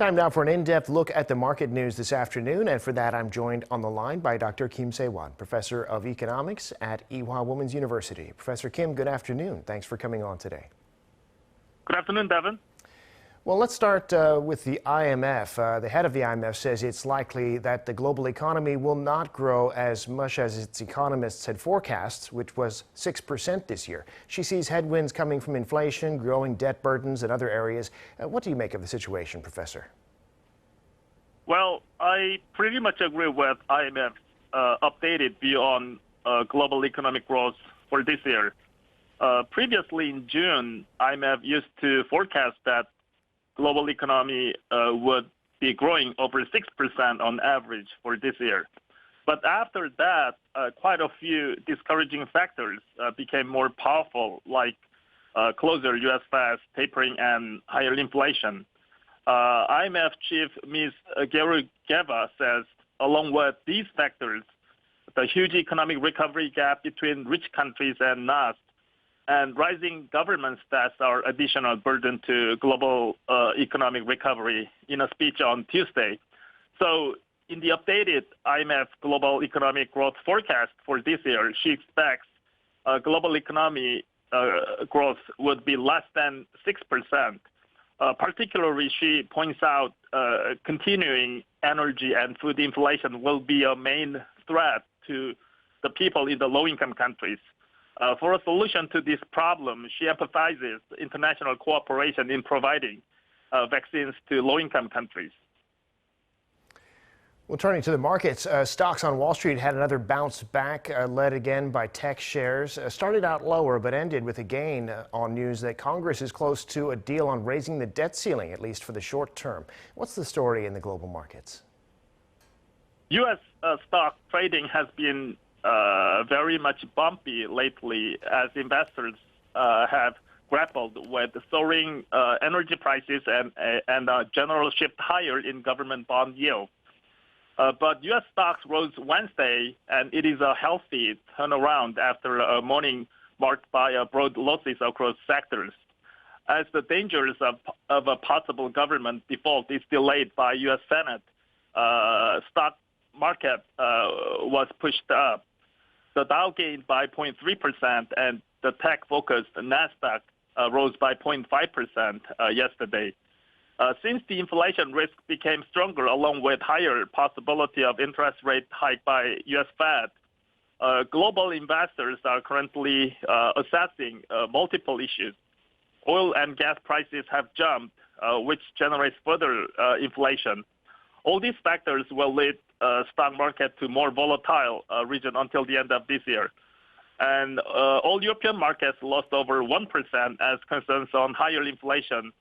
Time now for an in-depth look at the market news this afternoon, and for that I'm joined on the line by Dr. Kim Sei-wan, professor of economics at Ewha Womans University. Professor Kim, good afternoon. Thanks for coming on today. Good afternoon, Devin. Well, let's start with the IMF. The head of the IMF says it's likely that the global economy will not grow as much as its economists had forecast, which was 6% this year. She sees headwinds coming from inflation, growing debt burdens, and other areas. What do you make of the situation, Professor? Well, I pretty much agree with IMF's updated view on global economic growth for this year. Previously in June, IMF used to forecast that global economy would be growing over 6% on average for this year. But after that, quite a few discouraging factors became more powerful, like closer U.S. Fed tapering and higher inflation. IMF chief Ms. Georgieva says, along with these factors, the huge economic recovery gap between rich countries and not, and rising government stats are additional burden to global economic recovery in a speech on Tuesday. So in the updated IMF global economic growth forecast for this year, she expects global economy growth would be less than 6%. Particularly, she points out continuing energy and food inflation will be a main threat to the people in the low-income countries. For a solution to this problem, she emphasizes international cooperation in providing vaccines to low-income countries. Well, turning to the markets, stocks on Wall Street had another bounce back, led again by tech shares. Started out lower, but ended with a gain on news that Congress is close to a deal on raising the debt ceiling, at least for the short term. What's the story in the global markets? U.S. Stock trading has been very much bumpy lately as investors have grappled with soaring energy prices and a general shift higher in government bond yield. But U.S. stocks rose Wednesday, and it is a healthy turnaround after a morning marked by broad losses across sectors. As the dangers of a possible government default is delayed by U.S. Senate, stock market was pushed up. The Dow gained by 0.3%, and the tech-focused Nasdaq rose by 0.5% yesterday. Since the inflation risk became stronger, along with higher possibility of interest rate hike by U.S. Fed, global investors are currently assessing multiple issues. Oil and gas prices have jumped, which generates further inflation. All these factors will lead stock market to more volatile region until the end of this year. And all European markets lost over 1% as concerns on higher inflation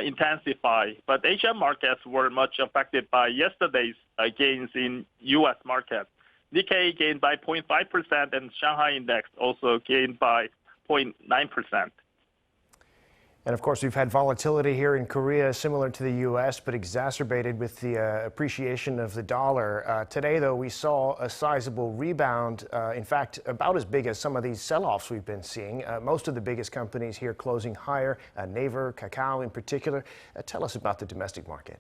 intensify. But Asian markets were much affected by yesterday's gains in U.S. market. Nikkei gained by 0.5%, and Shanghai index also gained by 0.9%. And of course, we've had volatility here in Korea, similar to the U.S., but exacerbated with the appreciation of the dollar. Today, though, we saw a sizable rebound, in fact, about as big as some of these sell-offs we've been seeing. Most of the biggest companies here closing higher, Naver, Kakao in particular. Tell us about the domestic market.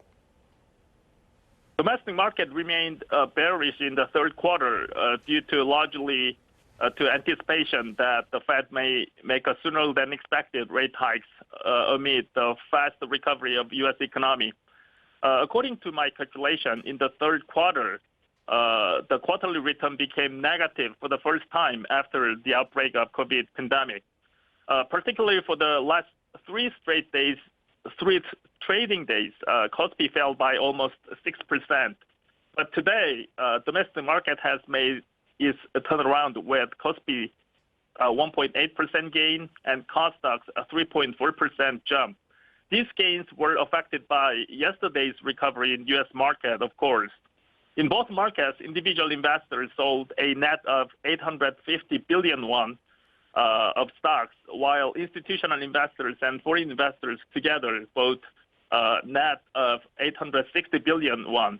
Domestic market remained bearish in the third quarter due to largely to anticipation that the Fed may make a sooner than expected rate hikes amid the fast recovery of U.S. economy. According to my calculation, in the third quarter, the quarterly return became negative for the first time after the outbreak of COVID pandemic. Particularly for the last three trading days, Kospi fell by almost 6%. But today, domestic market has made its turnaround with Kospi 1.8% gain and Kosdaq a 3.4% jump. These gains were affected by yesterday's recovery in U.S. market, of course. In both markets, individual investors sold a net of 850 billion won of stocks, while institutional investors and foreign investors together bought net of 860 billion won.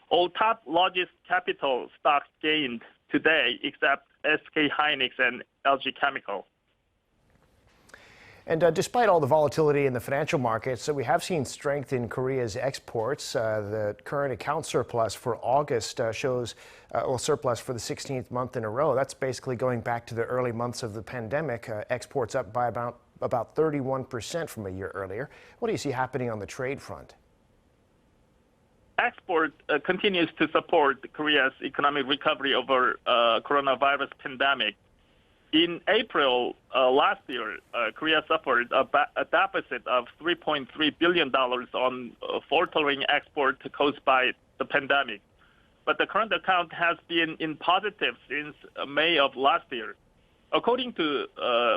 All top largest capital stocks gained today, except SK Hynix and LG Chemical. And despite all the volatility in the financial markets, we have seen strength in Korea's exports. The current account surplus for August shows surplus for the 16th month in a row. That's basically going back to the early months of the pandemic. Exports up by about 31% from a year earlier. What do you see happening on the trade front? Export continues to support Korea's economic recovery over coronavirus pandemic. In April last year, Korea suffered a deficit of $3.3 billion on faltering export caused by the pandemic. But the current account has been in positive since May of last year. According to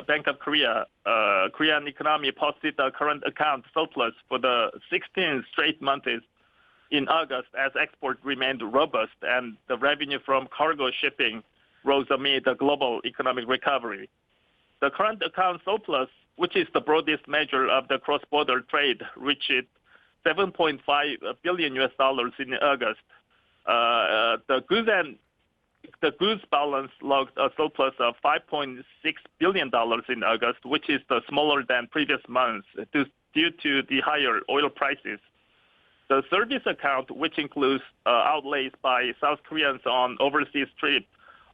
Bank of Korea, Korean economy posted a current account surplus for the 16th straight months in August as export remained robust and the revenue from cargo shipping rose amid the global economic recovery. The current account surplus, which is the broadest measure of the cross-border trade, reached $7.5 billion in August. The goods balance logged a surplus of $5.6 billion in August, which is smaller than previous months due to the higher oil prices. The service account, which includes outlays by South Koreans on overseas trips,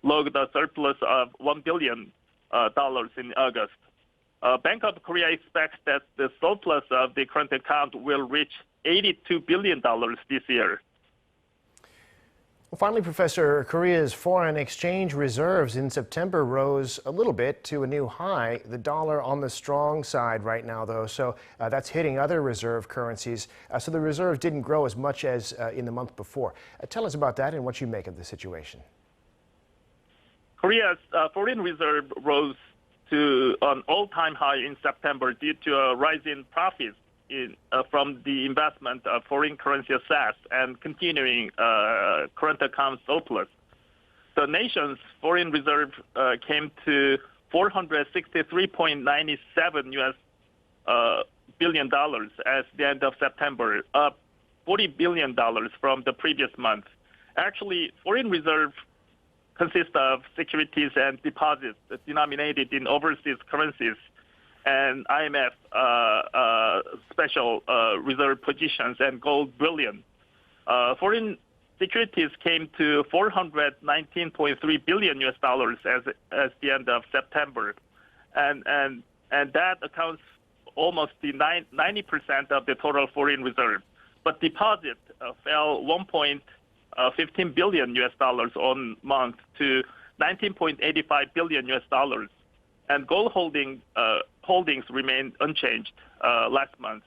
logged a surplus of $1 billion in August. Bank of Korea expects that the surplus of the current account will reach $82 billion this year. Well, finally, Professor, Korea's foreign exchange reserves in September rose a little bit to a new high. The dollar on the strong side right now, though, so that's hitting other reserve currencies. So the reserves didn't grow as much as in the month before. Tell us about that and what you make of the situation. Korea's foreign reserve rose to an all-time high in September due to a rise in profits from the investment of foreign currency assets and continuing current account surplus. The nation's foreign reserve came to $463.97 billion at the end of September, up $40 billion from the previous month. Actually, foreign reserve consists of securities and deposits denominated in overseas currencies and IMF special reserve positions and gold bullion. Foreign securities came to $419.3 billion as the end of September, and that accounts almost the 90% of the total foreign reserve. But deposit fell $1.15 billion on month to $19.85 billion, and gold holdings remained unchanged last month.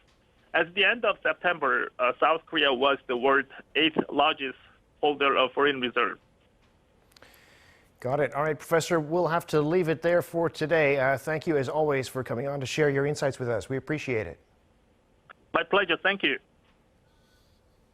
At the end of September, South Korea was the world's 8th largest holder of foreign reserve. Got it. All right, Professor, we'll have to leave it there for today. Thank you, as always, for coming on to share your insights with us. We appreciate it. My pleasure. Thank you.